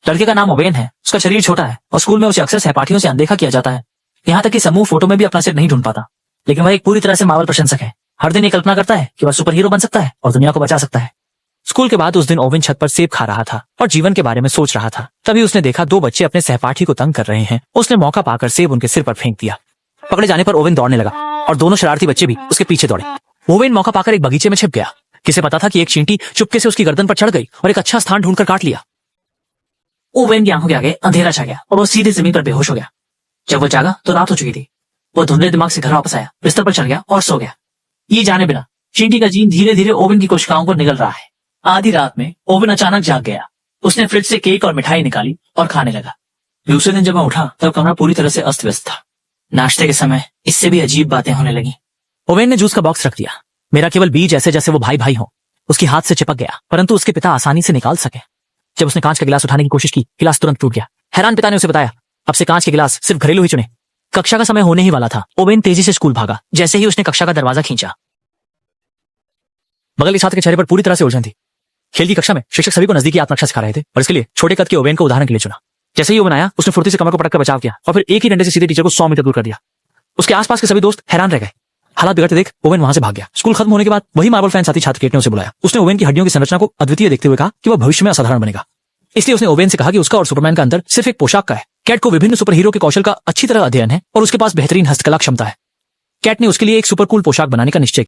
लड़के का नाम ओवेन है, उसका शरीर छोटा है और स्कूल में उसे अक्सर सहपाठियों से अनदेखा किया जाता है। यहाँ तक कि समूह फोटो में भी अपना सिर नहीं ढूंढ पाता। लेकिन वह एक पूरी तरह से मार्वल प्रशंसक है। हर दिन ये कल्पना करता है कि वह सुपर हीरो बन सकता है और दुनिया को बचा सकता है। स्कूल के बाद उस दिन ओवेन छत पर सेब खा रहा था और जीवन के बारे में सोच रहा था। तभी उसने देखा 2 बच्चे अपने सहपाठी को तंग कर रहे हैं। उसने मौका पाकर सेब उनके सिर पर फेंक दिया। पकड़े जाने पर ओवेन दौड़ने लगा और दोनों शरारती बच्चे भी उसके पीछे दौड़े। ओवेन मौका पाकर एक बगीचे में छिप गया। किसे पता था कि एक चींटी चुपके से उसकी गर्दन पर चढ़ गई और एक अच्छा स्थान ढूंढकर काट लिया। ओवेन की आंखों के आगे अंधेरा छा गया और वो सीधे जमीन पर बेहोश हो गया। जब वो जागा तो रात हो चुकी थी। वो धुंधले दिमाग से घर वापस आया, बिस्तर पर चढ़ गया और सो गया। ये जाने बिना चींटी का जीन धीरे धीरे ओवेन की कोशिकाओं को निगल रहा है। आधी रात में ओवेन अचानक जाग गया। उसने फ्रिज से केक और मिठाई निकाली और खाने लगा। दूसरे दिन जब वह उठा तब कमरा पूरी तरह से अस्त व्यस्त था। नाश्ते के समय इससे भी अजीब बातें होने लगी। ओवेन ने जूस का बॉक्स रख दिया। मेरा केवल बीज ऐसे जैसे वो भाई भाई हो। उसकी हाथ से चिपक गया, परंतु उसके पिता आसानी से निकाल सके। जब उसने कांच का गिलास उठाने की कोशिश की, गिलास तुरंत टूट गया। हैरान पिता ने उसे बताया, अब से कांच के गिलास सिर्फ घरेलू ही चुने। कक्षा का समय होने ही वाला था। ओवेन तेजी से स्कूल भागा। जैसे ही उसने कक्षा का दरवाजा खींचा, बगल के छात्र के चेहरे पर पूरी तरह से उलझन थी। खेल की कक्षा में शिक्षक सभी को नजदीकी आत्मरक्षा सिखा रहे थे और इसके लिए छोटे कद के ओवेन को उदाहरण के लिए चुना। जैसे ही ओवेन आया, उसने फुर्ती से कमर को पटककर बचाव किया और फिर एक ही डंडे से सीधे टीचर को 100 मीटर दूर कर दिया। उसके आसपास के सभी दोस्त हैरान रह गए। हालात बिगड़ते देख ओवेन वहां से भाग गया। स्कूल खत्म होने के बाद वही मार्वल फैन साथी छात्र केट ने उसे बुलाया। उसने ओवेन की हड्डियों की संरचना को अद्वितीय देखते हुए कहा कि वह भविष्य में असाधारण बनेगा। इसलिए उसने ओवेन से कहा कि उसका और सुपरमैन का अंतर सिर्फ एक पोशाक का है। कैट को विभिन्न सुपर हीरो के कौशल का अच्छी तरह अध्ययन है और उसके पास बेहतरीन हस्तकला क्षमता है। कैट ने उसके लिए एक सुपर कूल पोशाक बनाने का निश्चय